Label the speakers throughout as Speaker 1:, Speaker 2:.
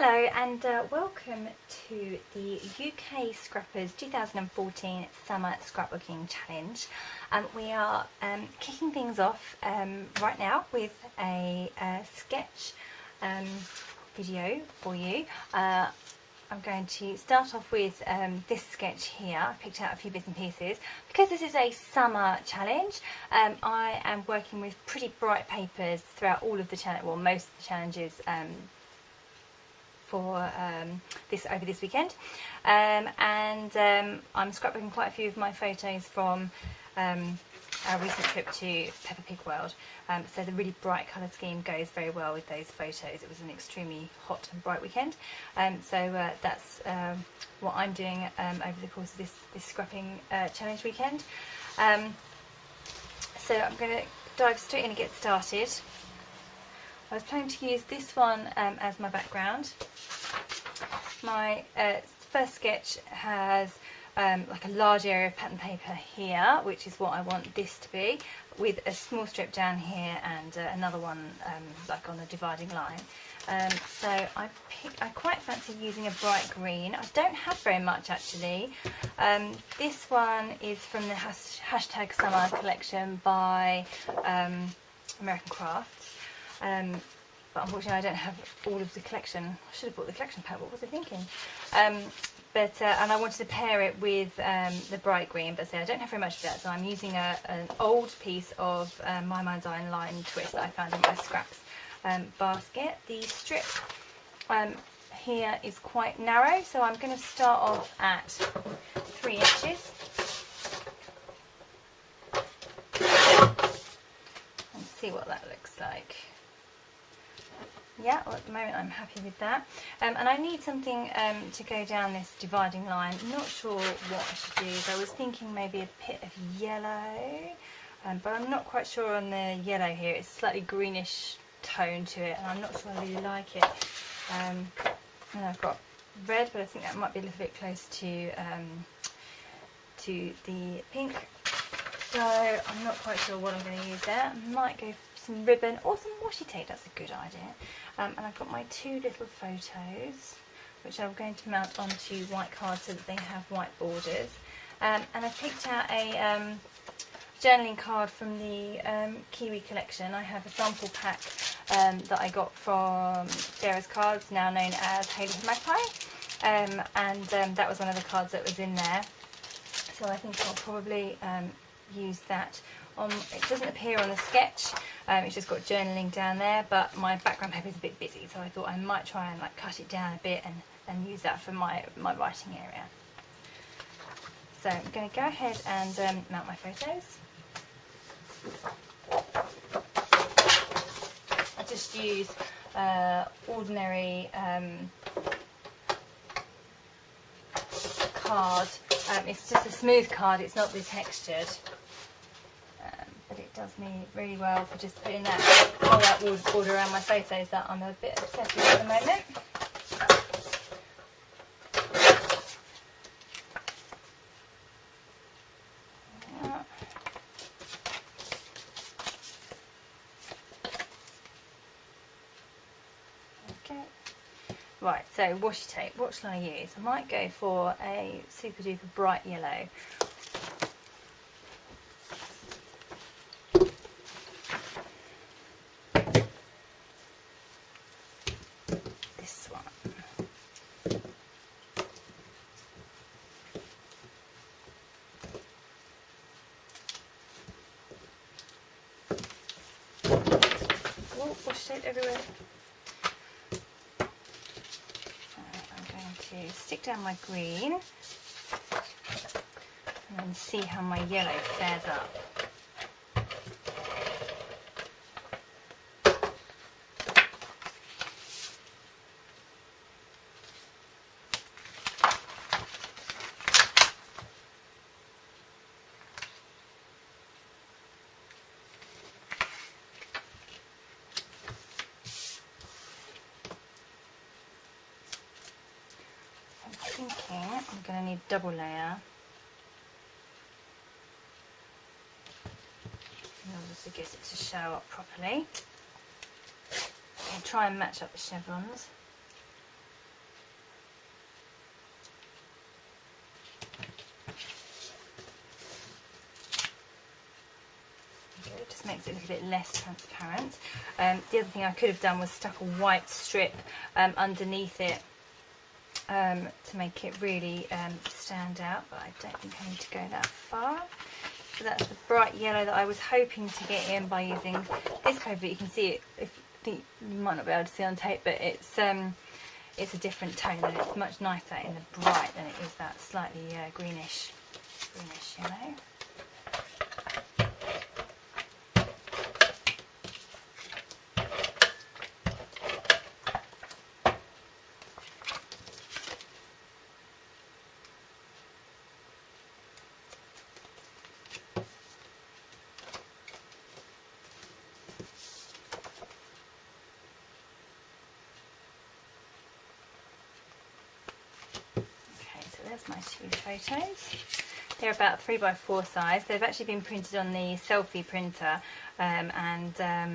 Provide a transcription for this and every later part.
Speaker 1: Hello and welcome to the UK Scrappers 2014 Summer Scrapbooking Challenge. We are kicking things off right now with a sketch video for you. I'm going to start off with this sketch here. I picked out a few bits and pieces. Because this is a summer challenge, I am working with pretty bright papers throughout all of the challenge, well, most of the challenges for over this weekend, and I'm scrapbooking quite a few of my photos from our recent trip to Peppa Pig World, so the really bright colour scheme goes very well with those photos. It was an extremely hot and bright weekend, so that's what I'm doing over the course of this scrapping challenge weekend. So I'm going to dive straight in and get started. I was planning to use this one as my background. My first sketch has like a large area of pattern paper here, which is what I want this to be, with a small strip down here and another one like on the dividing line. So I quite fancy using a bright green. I don't have very much actually. This one is from the hashtag Summer collection by American Crafts. But unfortunately I don't have all of the collection. I should have bought the collection pack, what was I thinking? And I wanted to pair it with the bright green, but I don't have very much of that, so I'm using an old piece of My Mind's Eye line twist that I found in my scraps basket. The strip here is quite narrow, so I'm going to start off at 3 inches. And see what that looks like. Yeah, well, at the moment I'm happy with that. And I need something to go down this dividing line. I'm not sure what I should use. I was thinking maybe a bit of yellow, but I'm not quite sure on the yellow here. It's a slightly greenish tone to it, and I'm not sure I really like it. And I've got red, but I think that might be a little bit close to the pink. So I'm not quite sure what I'm going to use there. I might go for some ribbon or some washi tape. That's a good idea. And I've got my 2 little photos, which I'm going to mount onto white cards so that they have white borders. And I picked out a journaling card from the Kiwi collection. I have a sample pack that I got from Sarah's Cards, now known as Hayley the Magpie. And that was one of the cards that was in there. So I think I'll probably use that. It doesn't appear on the sketch, it's just got journaling down there, but my background paper is a bit busy, so I thought I might try and like cut it down a bit and use that for my writing area. So I'm going to go ahead and mount my photos. I just use ordinary card. It's just a smooth card, it's not the textured. But it does me really well for just putting that whole out border around my photos that I'm a bit obsessed with at the moment. Okay. Right, so washi tape. What shall I use? I might go for a super duper bright yellow. Washi tape everywhere. I'm going to stick down my green and then see how my yellow fares up. I'm going to need a double layer in order to get it to show up properly. I'll try and match up the chevrons. makes it a little bit less transparent. The other thing I could have done was stuck a white strip underneath it to make it really stand out, but I don't think I need to go that far. So that's the bright yellow that I was hoping to get in by using this colour, but you can see it, you might not be able to see on tape, but it's a different tone and it's much nicer in the bright than it is that slightly greenish yellow. There's my two photos. They're about 3x4 size. They've actually been printed on the selfie printer at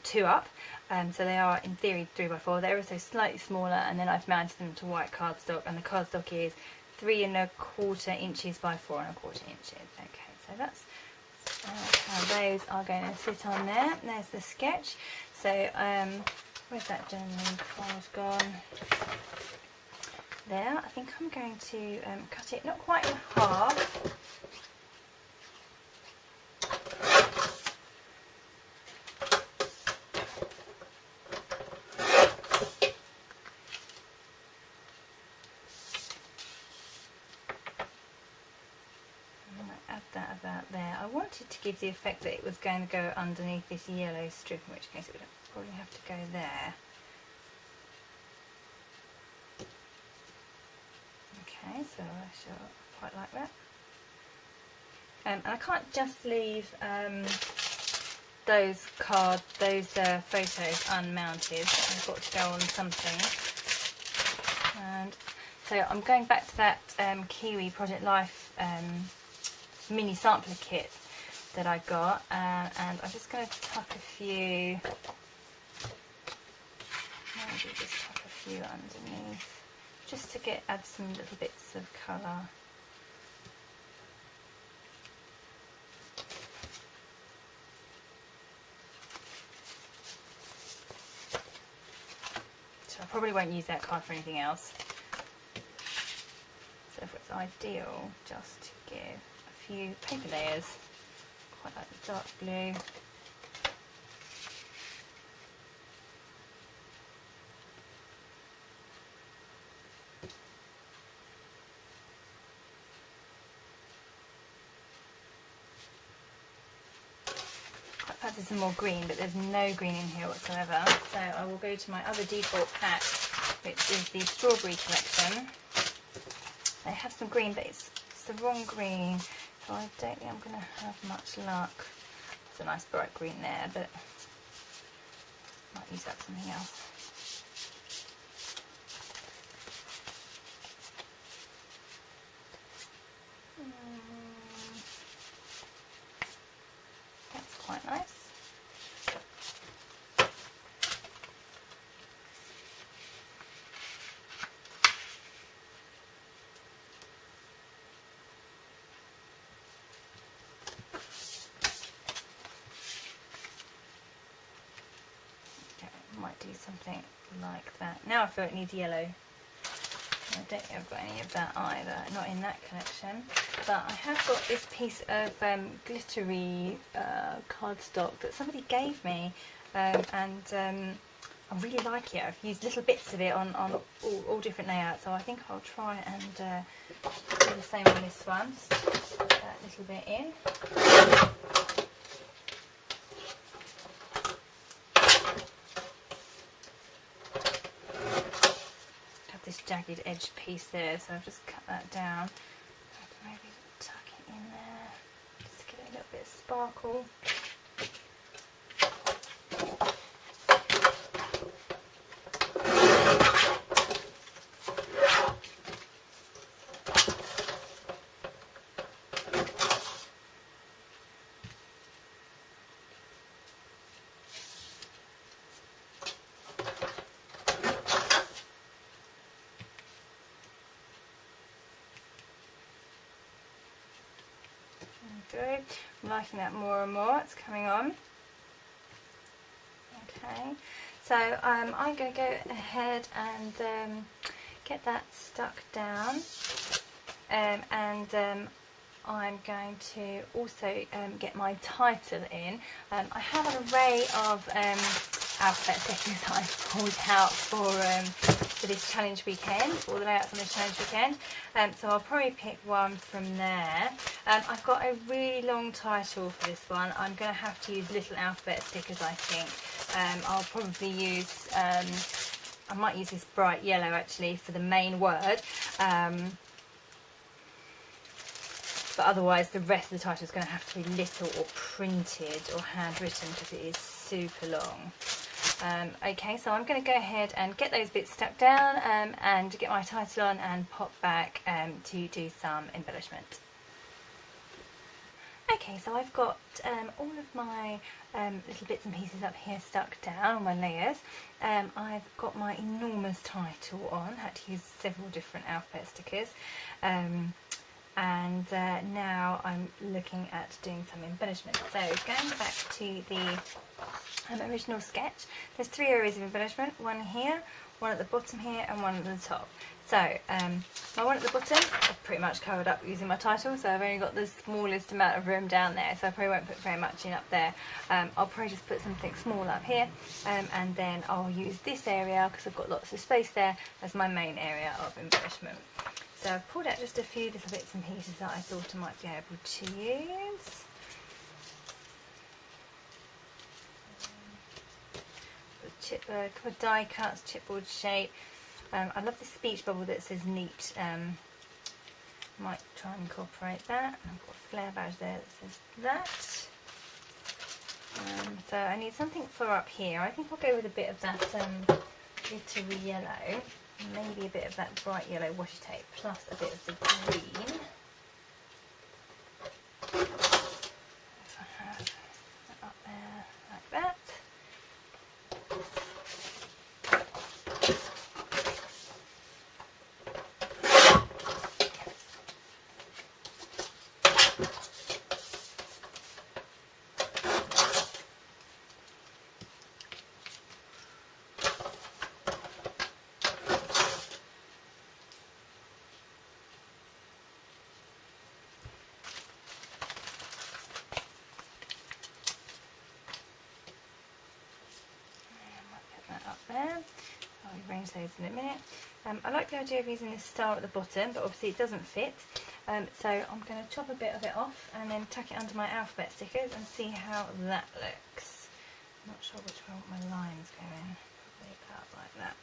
Speaker 1: 2 up. So they are in theory 3x4. They're also slightly smaller, and then I've mounted them to white cardstock, and the cardstock is 3¼ inches by 4¼ inches. Okay, so that's how those are going to sit on there. There's the sketch. So where's that gentleman card gone? There, I think I'm going to cut it not quite in half. I'm going to add that about there. I wanted to give the effect that it was going to go underneath this yellow strip, in which case it would probably have to go there. Okay, so I shall quite like that. And I can't just leave those photos unmounted. I've got to go on something. And so I'm going back to that Kiwi Project Life mini sampler kit that I got, and I'm just going to tuck a few. Maybe just tuck a few underneath, just to add some little bits of colour. So I probably won't use that card for anything else. So if it's ideal just to give a few paper layers, quite like the dark blue. Fancy some more green, but there's no green in here whatsoever, so I will go to my other default pack, which is the Strawberry Collection. They have some green, but it's the wrong green, so I don't think I'm going to have much luck. There's a nice bright green there, but I might use that for something else. That's quite nice. Might do something like that. Now I feel it needs yellow. I don't think I've got any of that either, not in that collection. But I have got this piece of glittery cardstock that somebody gave me, and I really like it. I've used little bits of it on all different layouts, so I think I'll try and do the same on this one. Just put that little bit in. This jagged edge piece there, so I've just cut that down. Maybe tuck it in there, just give it a little bit of sparkle. Go. I'm liking that more and more. It's coming on. Okay, so I'm going to go ahead and get that stuck down, and I'm going to also get my title in. I have an array of alphabet stickers that I've pulled out for this challenge weekend, for all the layouts on this challenge weekend. So I'll probably pick one from there. I've got a really long title for this one. I'm going to have to use little alphabet stickers, I think. I'll probably use, I might use this bright yellow actually for the main word. But otherwise the rest of the title is going to have to be little or printed or handwritten because it is super long. Okay, so I'm going to go ahead and get those bits stuck down and get my title on and pop back to do some embellishment. Okay, so I've got all of my little bits and pieces up here stuck down on my layers. I've got my enormous title on, had to use several different alphabet stickers. And now I'm looking at doing some embellishment. So going back to the original sketch, there's 3 areas of embellishment, one here, one at the bottom here and one at the top. So my one at the bottom I've pretty much covered up using my title, so I've only got the smallest amount of room down there, so I probably won't put very much in up there. I'll probably just put something small up here, and then I'll use this area, because I've got lots of space there, as my main area of embellishment. So I've pulled out just a few little bits and pieces that I thought I might be able to use. A couple of die cuts, chipboard shape. I love the speech bubble that says neat. Might try and incorporate that. I've got a flare badge there that says that. So I need something for up here. I think I'll go with a bit of that glittery yellow. Maybe a bit of that bright yellow washi tape plus a bit of the green. If I have that up there like that. There. I'll arrange those in a minute. I like the idea of using this star at the bottom, but obviously it doesn't fit. So I'm going to chop a bit of it off and then tuck it under my alphabet stickers and see how that looks. I'm not sure which way I want my lines going. Probably about like that.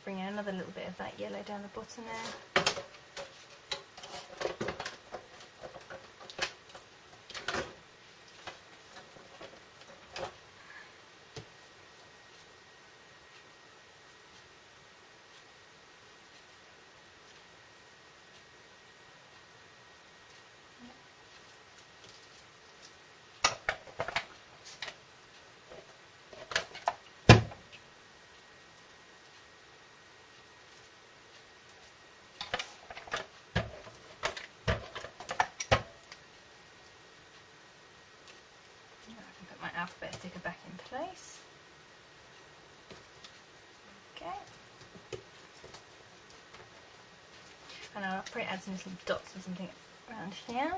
Speaker 1: Bring in another little bit of that yellow down the bottom there. My alphabet sticker back in place. Okay. And I'll probably add some little dots or something around here.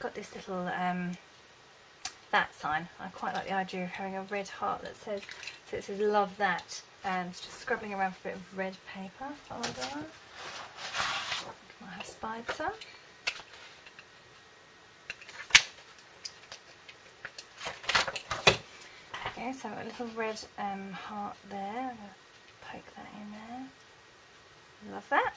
Speaker 1: got this little that sign. I quite like the idea of having a red heart that says, so it says love that, and it's just scrubbing around for a bit of red paper. Follow that. Might have spied some. Okay, so I've got a little red heart there. I'm going to poke that in there. Love that.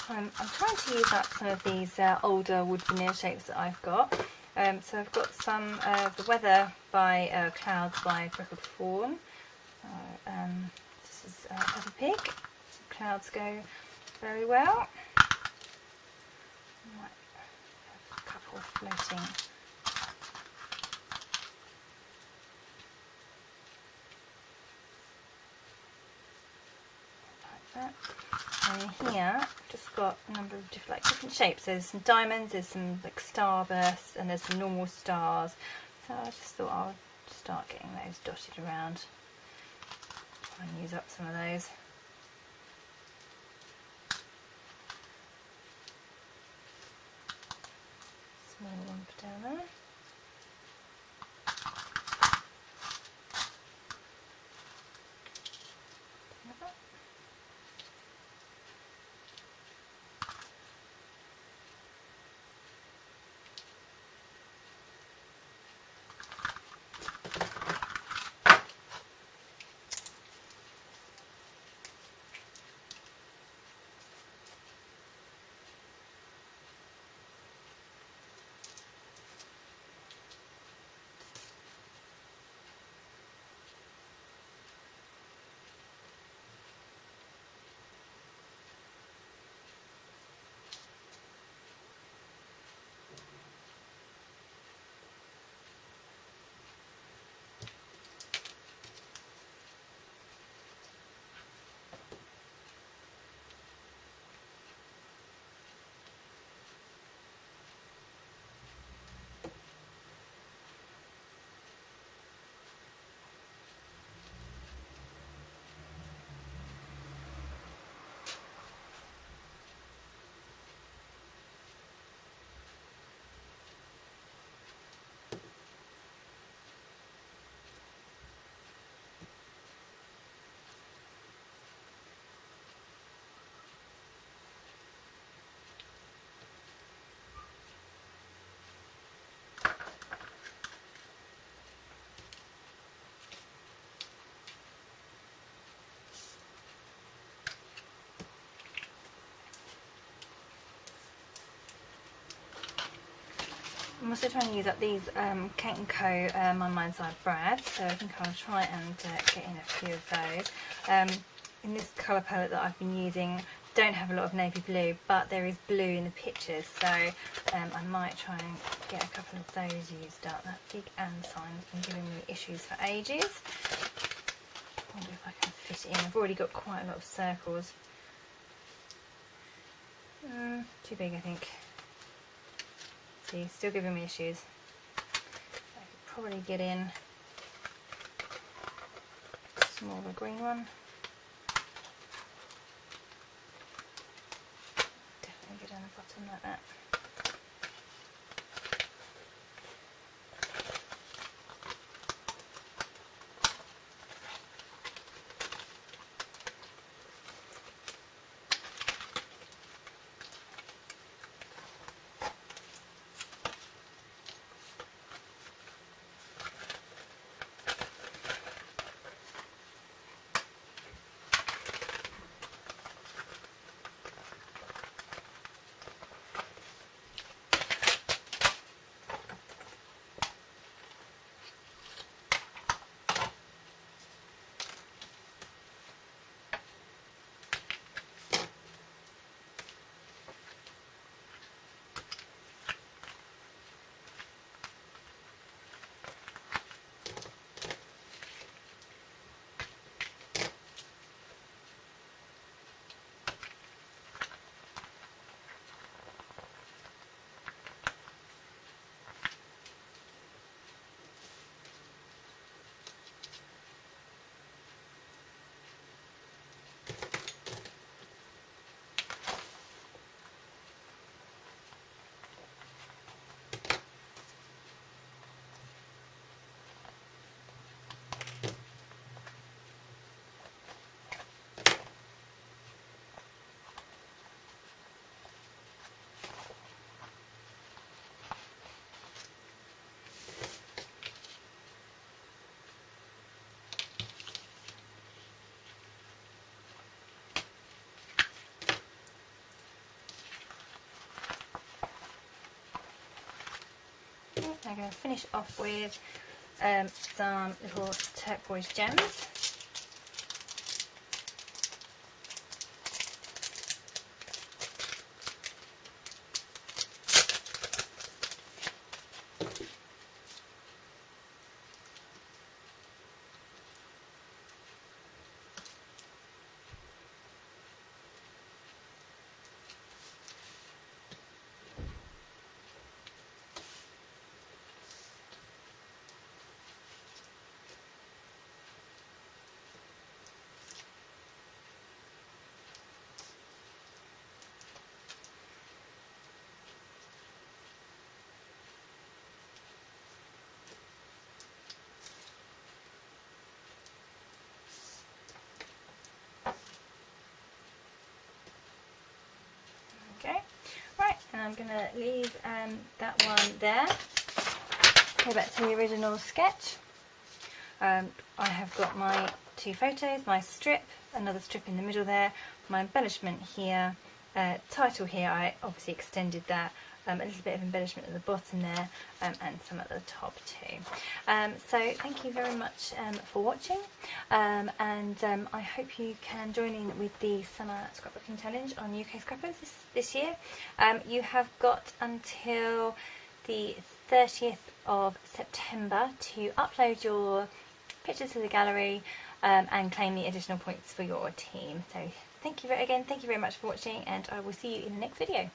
Speaker 1: I'm trying to use up some of these older wood veneer shapes that I've got. So I've got some of the Weather by Clouds by Freckled Fawn. So this is Peppa Pig. So clouds go very well. Might have a couple floating. Like that. And here I've just got a number of different shapes. There's some diamonds, there's some like starbursts, and there's some normal stars. So I just thought I'll start getting those dotted around. Try and use up some of those. Small one for down there. I'm also trying to use up these Kate & Co. My Mind's Eye Brads, so I think I'll try and get in a few of those. In this colour palette that I've been using, don't have a lot of navy blue, but there is blue in the pictures, so I might try and get a couple of those used up. That big and sign's been giving me issues for ages. I wonder if I can fit it in. I've already got quite a lot of circles. Too big, I think. See, still giving me issues. I could probably get in a smaller green one. Definitely get down the bottom like that. I'm going to finish off with some little turquoise gems. Okay, right, and I'm going to leave that one there. Go back to the original sketch. I have got my 2 photos, my strip, another strip in the middle there, my embellishment here, title here, I obviously extended that, a little bit of embellishment at the bottom there, and some at the top too. So thank you very much for watching, and I hope you can join in with the Summer Scrapbooking Challenge on UK Scrappers this year. You have got until the 30th of September to upload your pictures to the gallery and claim the additional points for your team. So thank you very much for watching, and I will see you in the next video.